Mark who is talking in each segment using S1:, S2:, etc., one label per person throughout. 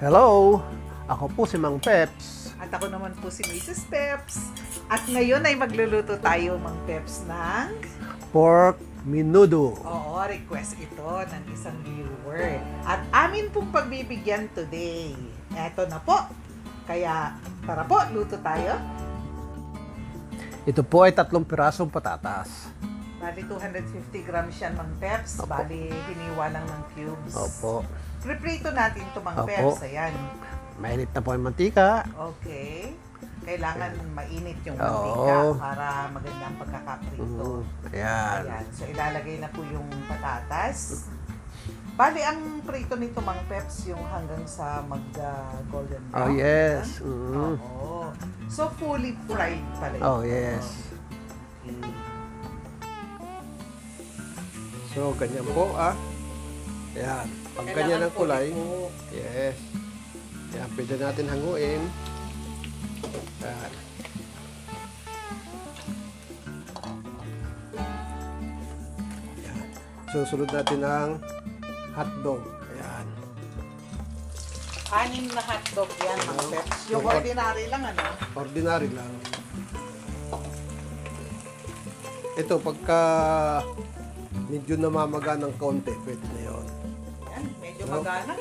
S1: Hello! Ako po si Mang Peps.
S2: At ako naman po si Mrs. Peps. At ngayon ay magluluto tayo, Mang Peps, ng
S1: Pork Menudo.
S2: oo, request ito ng isang viewer. At amin pong pagbibigyan today. Eto na po. Kaya tara po, luto tayo.
S1: Ito po ay 3 pirasong patatas.
S2: Bali 250 grams yan, Mang Peps.
S1: Opo.
S2: Bali hiniwa lang ng cubes.
S1: Opo.
S2: Preprito natin ito, Mang
S1: Opo.
S2: Peps. Ayan.
S1: Mainit na po ang mantika.
S2: Okay. Kailangan mainit yung
S1: Oo.
S2: mantika para maganda ang pagkakaprito.
S1: Ayan.
S2: Ayan. So, ilalagay na po yung patatas. Bali, ang prito nito, Mang Peps, yung hanggang sa mag-golden
S1: Oh,
S2: brown.
S1: yes.
S2: Oo. So, fully fried pala ito.
S1: Oh, yes.
S2: Okay.
S1: So, ganyan po Ayan. Pag ganyan ang kulay, yes. Ayan, pwede natin hanguin. Ayan. Ayan. Susunod natin ang hotdog. Ayan.
S2: 6 na hotdog yan, Mang Peps. Yung ordinary lang, ano?
S1: Ordinary lang. Ito, pagka medyo namamaga ng konti, pwede na yun.
S2: Yan, medyo
S1: Oo.
S2: magana.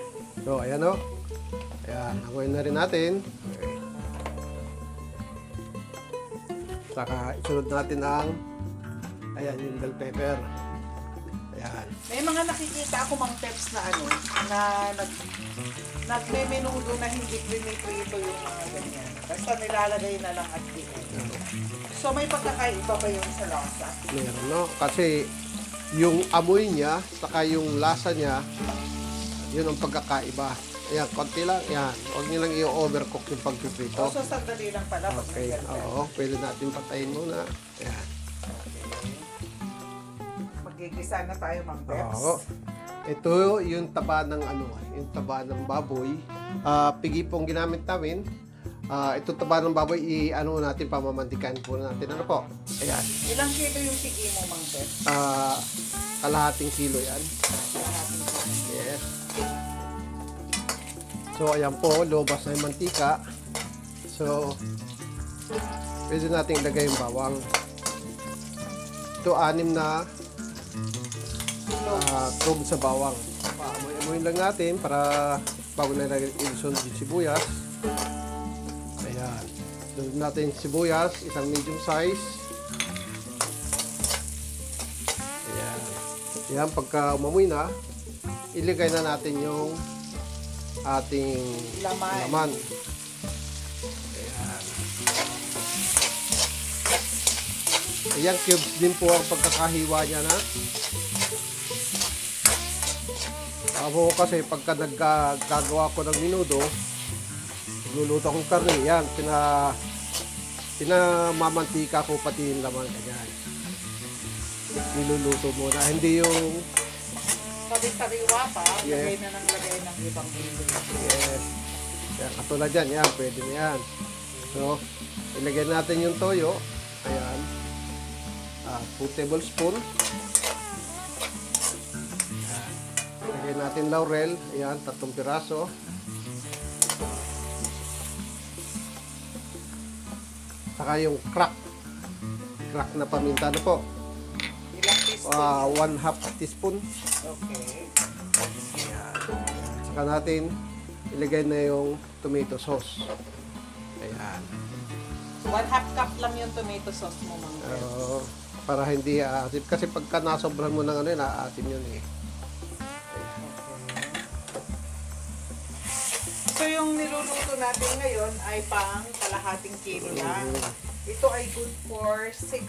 S1: So, ayan o. Ayan, hanguin na rin natin. Okay. Saka, isunod natin ang ayan, yung bell pepper. Ayan.
S2: May mga nakikita ako, Mang Peps, na ano, na nagme-menudo na hindi piniprito yung mga ganyan. Basta nilalagay na lang at the end. So, may pagkakaiba ba yung sa lasa?
S1: Meron, no? Kasi, yung amoy niya, saka yung lasa niya, yun ang pagkakaiba. Ayan, konti lang. Ayan. Huwag niyo lang i-overcook yung pagpiprito.
S2: So, sandali lang pala. Pag
S1: Okay.
S2: ganyan.
S1: Oo. Pwede natin patayin muna. Ayan.
S2: Magigisa na tayo, Mang Peps.
S1: Oo. Ito yung taba ng yung taba ng baboy. Pigi pong ginamit namin. Ito taba ng baboy, natin, pamamantikan po natin. Ano po? Ayan.
S2: Ilang kilo yung pigi mo, Mang Peps?
S1: Kalahating kilo yan. Yes. So, ayan po, lumabas na yung mantika. So, pwede natin ilagay yung bawang. Ito, 6 na clove sa bawang. Paamoy-amoyin lang natin para bago na isunod yung sibuyas. Ayan. Sunod natin yung sibuyas, isang medium size. Ayan. Ayan, pagka umamoy na, ilagay na natin yung ating laman. Ayan. Ayan, cubes din po ang pagkakahiwa niya na. Ako kasi pagka naggagawa ko ng menudo, luluto akong karne, yan, pinamamantika ko pati yung laman, ganyan. Niluluto muna, hindi yung
S2: Sabi-sariwa pa,
S1: Yes.
S2: lagay na ng lagay ng ibang ingredients.
S1: yes. Yan, katulad yan, yan, pwede na yan. So, ilagay natin yung toyo, ayan, 2 tablespoon. Ilagay natin laurel, ayan, 3 piraso. Saka yung crack na paminta na po.
S2: Ilang teaspoon?
S1: 1/2 teaspoon.
S2: Okay.
S1: Ayan. Saka natin ilagay na yung tomato sauce. Ayan.
S2: 1/2 cup lang yung tomato sauce mo, Mang Peps.
S1: Para hindi aasim. Kasi pagka nasobran mo ng naaasim yun eh.
S2: So, yung niluluto natin ngayon ay pang kalahating kilo lang. Ito ay good for 6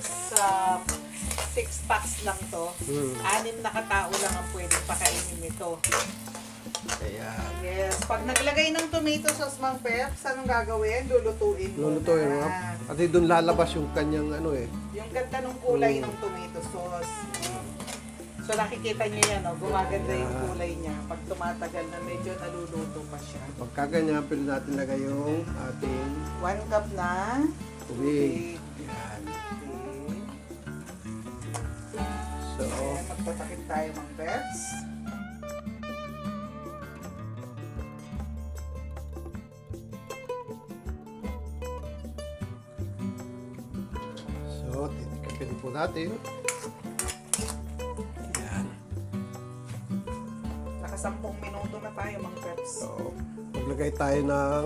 S2: packs lang to. 6 na katao lang ang pwedeng pakainin nito.
S1: Ayan.
S2: Yes. Pag naglagay ng tomato sauce, Mang Peps, anong gagawin? Lulutuin mo
S1: Lulutuin mo.
S2: na.
S1: Kasi doon lalabas yung kanyang
S2: Yung ganda ng kulay ng tomato sauce. So nakikita niyo yan, gumaganda yung kulay niya. Pag tumatagal na medyo naluluto pa siya.
S1: Pagka ganyan, pwede natin lagay yung ating
S2: 1 cup na
S1: tubig. Ayan.
S2: Okay.
S1: So,
S2: Ayan, magpatakip tayo, Mang Peps.
S1: So, titikapin po natin. Yan.
S2: Naka 10 minuto na tayo, Mang Peps.
S1: So, maglagay tayo ng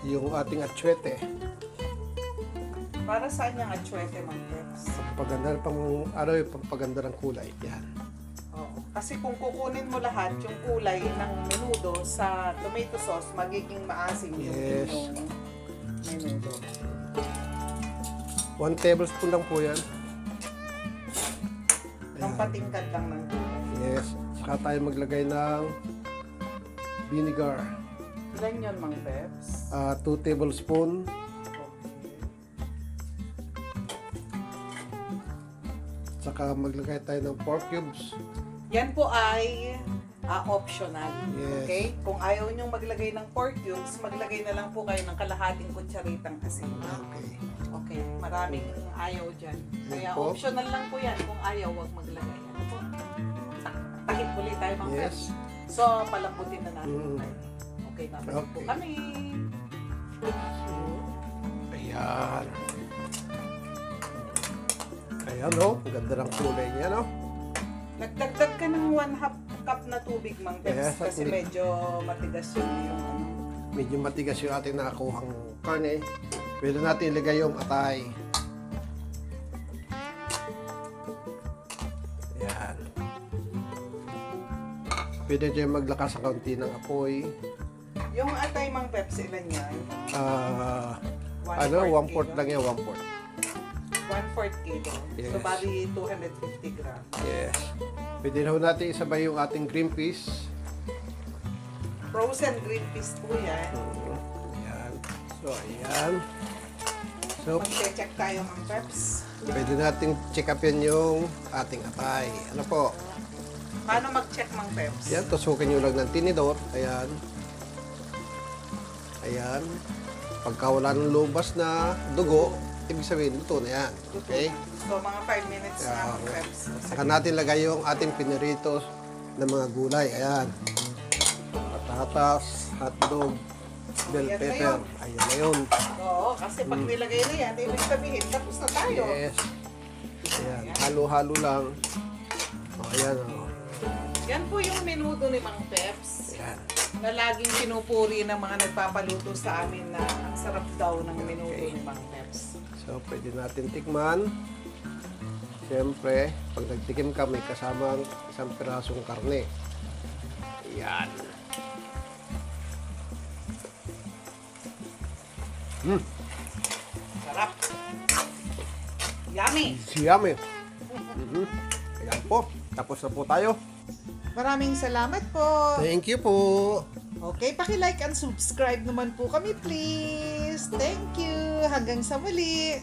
S1: yung ating atsuete.
S2: Para saan yung atsuete, Mang Peps?
S1: Pampaganda, yung pampaganda ng kulay. Yan.
S2: Oo. Kasi kung kukunin mo lahat yung kulay ng menudo sa tomato sauce, magiging maasim yung
S1: Yes.
S2: inyong menudo.
S1: 1 tablespoon lang po yan.
S2: Pampatingkad lang ng kulay.
S1: Yes. Saka tayo maglagay ng vinegar.
S2: Ilan yun, Mang Peps?
S1: 2 tablespoon. Saka maglagay tayo ng pork cubes.
S2: Yan po ay optional.
S1: Yes.
S2: Okay? Kung ayaw nyo maglagay ng pork cubes, maglagay na lang po kayo ng kalahating kutsaritang asin.
S1: Okay.
S2: Okay, maraming ayaw dyan. Kaya
S1: po.
S2: optional lang po yan. Kung ayaw, wag maglagay. Ano po? Takip ulit tayo, Mang Peps.
S1: Yes.
S2: So, palambutin na natin.
S1: Mm.
S2: Okay, babalik po
S1: Okay.
S2: kami.
S1: Ayan. Ayan o. Ang ganda ng kulay niya, no?
S2: Nagdagdag ka ng 1/2 cup na tubig, Mang Peps.
S1: Yes,
S2: kasi
S1: at
S2: medyo matigas yung ano.
S1: Medyo matigas yung ating nakakuhang karne. Pwede natin ilagay yung atay. Ayan. Pwede dyan maglakas ang kaunti ng apoy.
S2: Yung atay, Mang Peps, ilan yan?
S1: 1/4 lang yan, 1/4.
S2: 1/4 kilo.
S1: Yes.
S2: So, bali 250 grams.
S1: Yes. Pwede na ho natin isabay yung ating green peas.
S2: Frozen green peas po yan.
S1: Ayan. So, ayan. So,
S2: Mag-check tayo, Mang Peps.
S1: pwede natin check upin yung ating atay. Ano po?
S2: Paano mag-check, Mang Peps?
S1: Yan, tusukin nyo lang ng tinidor. Ayan. Ayan. Pagka wala ng lumabas na dugo, ibig sabihin, luto na yan. Okay?
S2: So, mga 5 minutes na,
S1: Yeah.
S2: Mang Peps.
S1: Saka natin lagay yung ating piniritos na mga gulay. Ayan. Patatas, hotdog, bell
S2: Ayan na
S1: pepper.
S2: yun.
S1: Ayan na yun.
S2: Oo, kasi pag nilagay na yan, ibig sabihin, tapos na tayo.
S1: Yes. Ayan. Halo-halo lang. O, ayan. O.
S2: Yan po yung menudo ni Mang Peps.
S1: Ayan.
S2: Na laging pinupuri ng mga nagpapaluto sa amin na ang sarap daw ng menudo
S1: Okay.
S2: ni Mang Peps.
S1: So, pwede natin tikman. Siyempre, pag nagtikim ka, may kasamang isang pirasong karne. Ayan.
S2: Sarap. Yummy.
S1: Siyame. Ayan po. Tapos na po tayo.
S2: Maraming salamat po.
S1: Thank you po.
S2: Okay, paki-like and subscribe naman po kami, please. Thank you. Hanggang sa muli.